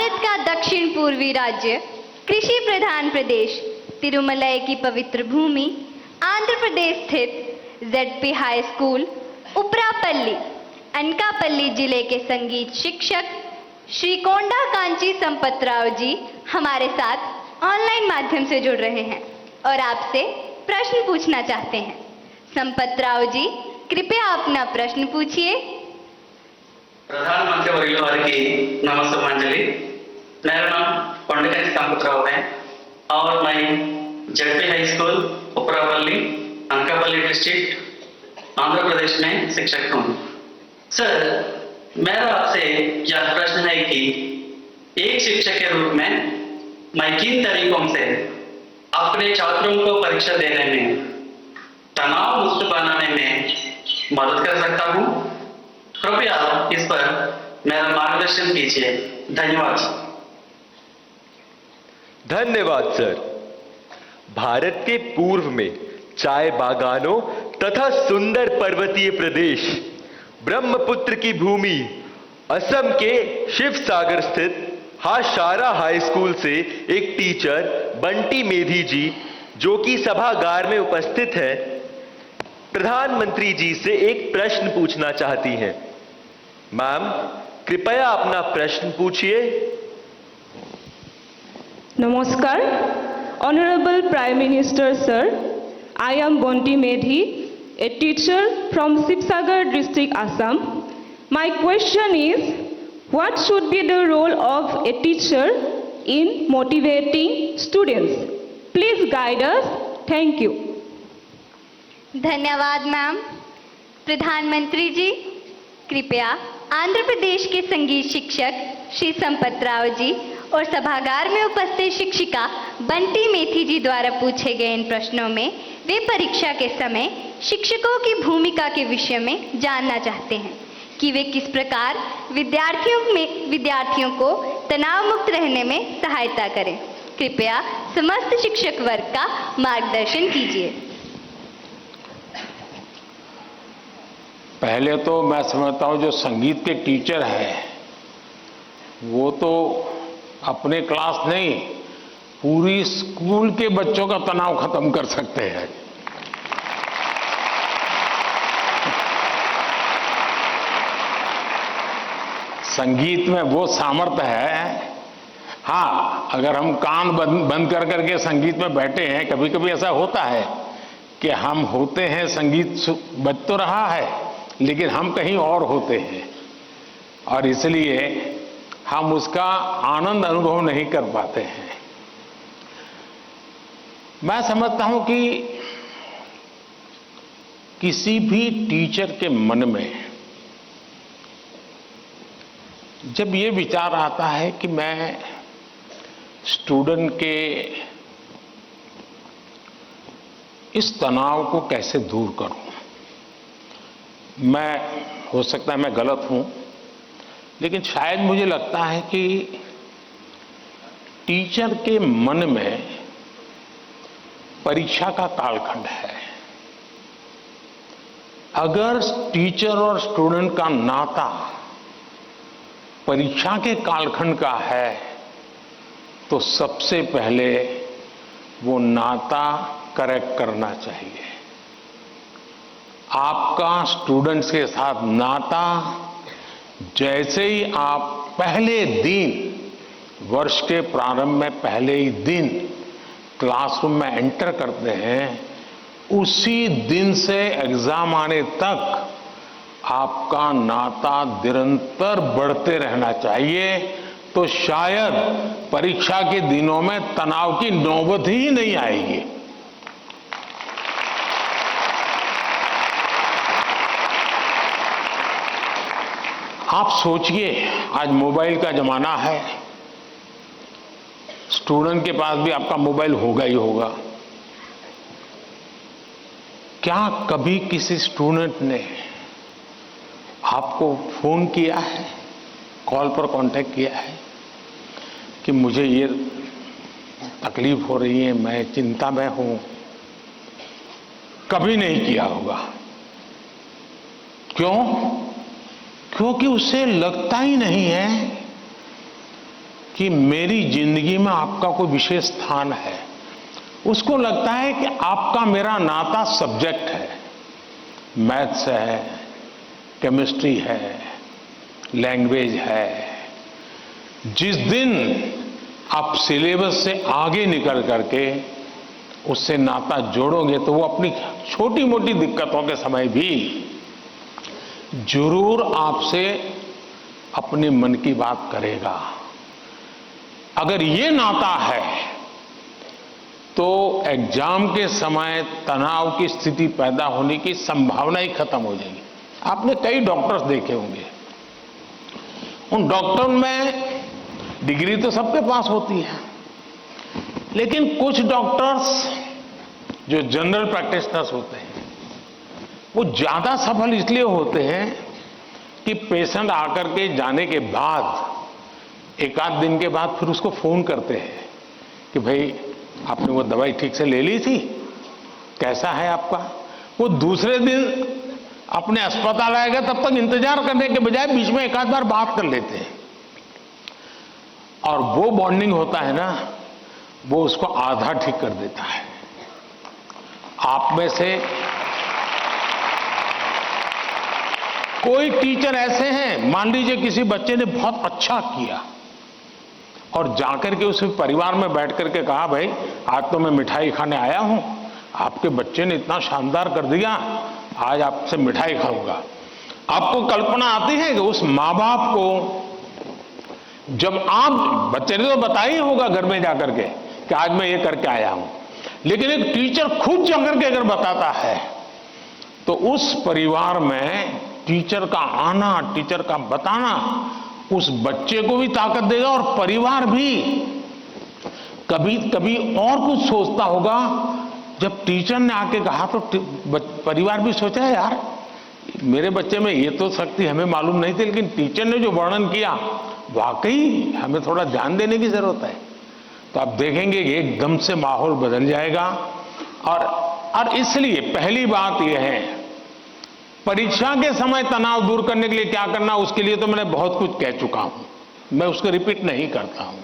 भारत का दक्षिण पूर्वी राज्य, कृषि प्रधान प्रदेश, तिरुमलई की पवित्र भूमि, आंध्र प्रदेश स्थित ZP high school Uparapalli, Anakapalli जिले के संगीत शिक्षक श्री कोंडा कांची संपतराव जी हमारे साथ ऑनलाइन माध्यम से जुड़ रहे हैं और आपसे प्रश्न पूछना चाहते हैं। संपतराव जी, कृपया अपना प्रश्न पूछिए। प्रधानमंत्री वर्य वाరికి नमस्कारांजलि। मेरा नाम कोंडकांची संपतराव है और मैं ZP high school Uparapalli, Anakapalli district, Andhra Pradesh में शिक्षक हूँ। सर, मेरा आपसे यह प्रश्न है कि एक शिक्षक के रूप में मैं किन तरीकों से अपने छात्रों को परीक्षा देने में तनाव मुक्त बनाने में मदद कर सकता हूँ? कृपया इस पर मेरा मार्गदर्शन कीजिए। धन्यवाद। धन्यवाद सर। भारत के पूर्व में चाय बागानों तथा सुंदर पर्वतीय प्रदेश, ब्रह्मपुत्र की भूमि, असम के शिव सागर स्थित हाशारा हाई स्कूल से एक टीचर बंटी मेधी जी, जो कि सभागार में उपस्थित हैं, प्रधानमंत्री जी से एक प्रश्न पूछना चाहती हैं। मैम, कृपया अपना प्रश्न पूछिए। नमस्कार। Honourable prime minister sir, I am Bonti Medhi, a teacher from Shivsagar district, Assam. My question is, what should be the role of a teacher in motivating students? Please guide us. Thank you. धन्यवाद ma'am. प्रधानमंत्री जी, कृपया आंध्र प्रदेश के संगीत शिक्षक श्री संपतराव जी और सभागार में उपस्थित शिक्षिका बंटी मेथी जी द्वारा पूछे गए इन प्रश्नों में वे परीक्षा के समय शिक्षकों की भूमिका के विषय में जानना चाहते हैं कि वे किस प्रकार विद्यार्थियों को तनाव मुक्त रहने में सहायता करें। कृपया समस्त शिक्षक वर्ग का मार्गदर्शन कीजिए। पहले तो मैं समझता हूँ जो संगीत के टीचर हैं वो तो अपने क्लास नहीं, पूरी स्कूल के बच्चों का तनाव खत्म कर सकते हैं। संगीत में वो सामर्थ्य है। हाँ, अगर हम कान बंद कर करके संगीत में बैठे हैं, कभी कभी ऐसा होता है कि हम होते हैं, संगीत बज तो रहा है लेकिन हम कहीं और होते हैं और इसलिए हम उसका आनंद अनुभव नहीं कर पाते हैं। मैं समझता हूं कि किसी भी टीचर के मन में जब ये विचार आता है कि मैं स्टूडेंट के इस तनाव को कैसे दूर करूं, हो सकता है मैं गलत हूं, लेकिन शायद मुझे लगता है कि टीचर के मन में परीक्षा का कालखंड है। अगर टीचर और स्टूडेंट का नाता परीक्षा के कालखंड का है तो सबसे पहले वो नाता करेक्ट करना चाहिए। आपका स्टूडेंट्स के साथ नाता जैसे ही आप पहले दिन, वर्ष के प्रारंभ में पहले ही दिन क्लासरूम में एंटर करते हैं, उसी दिन से एग्जाम आने तक आपका नाता निरंतर बढ़ते रहना चाहिए। तो शायद परीक्षा के दिनों में तनाव की नौबत ही नहीं आएगी। आप सोचिए, आज मोबाइल का जमाना है, स्टूडेंट के पास भी आपका मोबाइल होगा ही होगा। क्या कभी किसी स्टूडेंट ने आपको फोन किया है, कॉल पर कांटेक्ट किया है कि मुझे ये तकलीफ हो रही है, मैं चिंता में हूं? कभी नहीं किया होगा। क्यों? क्योंकि उसे लगता ही नहीं है कि मेरी जिंदगी में आपका कोई विशेष स्थान है। उसको लगता है कि आपका मेरा नाता सब्जेक्ट है, मैथ्स है, केमिस्ट्री है, लैंग्वेज है। जिस दिन आप सिलेबस से आगे निकल करके उससे नाता जोड़ोगे तो वो अपनी छोटी मोटी दिक्कतों के समय भी जरूर आपसे अपने मन की बात करेगा। अगर ये नाता है तो एग्जाम के समय तनाव की स्थिति पैदा होने की संभावना ही खत्म हो जाएगी। आपने कई डॉक्टर्स देखे होंगे, उन डॉक्टर में डिग्री तो सबके पास होती है, लेकिन कुछ डॉक्टर्स जो जनरल प्रैक्टिशनर्स होते हैं वो ज्यादा सफल इसलिए होते हैं कि पेशेंट आकर के जाने के बाद एक आध दिन के बाद फिर उसको फोन करते हैं कि भाई आपने वो दवाई ठीक से ले ली थी, कैसा है आपका। वो दूसरे दिन अपने अस्पताल आएगा तब तक इंतजार करने के बजाय बीच में एक आध बार बात कर लेते हैं, और वो बॉन्डिंग होता है ना, वो उसको आधा ठीक कर देता है। आप में से कोई टीचर ऐसे हैं, मान लीजिए किसी बच्चे ने बहुत अच्छा किया और जाकर के उस परिवार में बैठ करके कहा भाई आज तो मैं मिठाई खाने आया हूं, आपके बच्चे ने इतना शानदार कर दिया, आज आपसे मिठाई खाऊंगा। आपको कल्पना आती है कि उस माँ बाप को जब आप, बच्चे ने तो बताया ही होगा घर में जाकर के कि आज मैं ये करके आया हूं, लेकिन एक टीचर खुद जाकर के अगर बताता है तो उस परिवार में टीचर का आना, टीचर का बताना उस बच्चे को भी ताकत देगा और परिवार भी कभी कभी और कुछ सोचता होगा। जब टीचर ने आके कहा तो परिवार भी सोचा है यार मेरे बच्चे में ये तो शक्ति हमें मालूम नहीं थी, लेकिन टीचर ने जो वर्णन किया वाकई हमें थोड़ा ध्यान देने की जरूरत है। तो आप देखेंगे कि एकदम से माहौल बदल जाएगा। और इसलिए पहली बात यह है, परीक्षा के समय तनाव दूर करने के लिए क्या करना, उसके लिए तो मैंने बहुत कुछ कह चुका हूं, मैं उसको रिपीट नहीं करता हूं।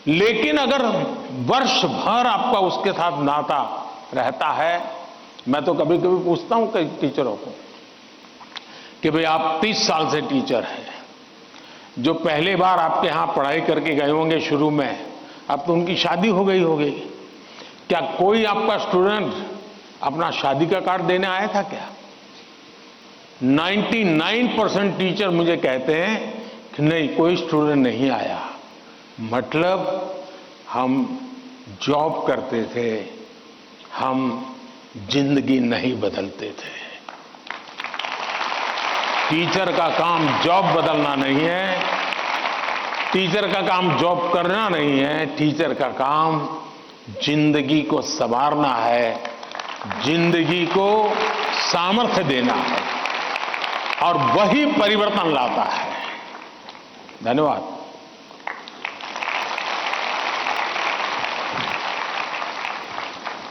लेकिन अगर वर्ष भर आपका उसके साथ नाता रहता है, मैं तो कभी कभी पूछता हूं कई टीचरों को कि भाई आप 30 साल से टीचर हैं, जो पहले बार आपके यहां पढ़ाई करके गए होंगे शुरू में, अब तो उनकी शादी हो गई होगी, क्या कोई आपका स्टूडेंट अपना शादी का कार्ड देने आया था क्या? 99% टीचर मुझे कहते हैं कि नहीं, कोई स्टूडेंट नहीं आया। मतलब हम जॉब करते थे, हम जिंदगी नहीं बदलते थे। टीचर का काम जॉब बदलना नहीं है, टीचर का काम जॉब करना नहीं है, टीचर का काम जिंदगी को संवारना है, जिंदगी को सामर्थ्य देना है, और वही परिवर्तन लाता है। धन्यवाद।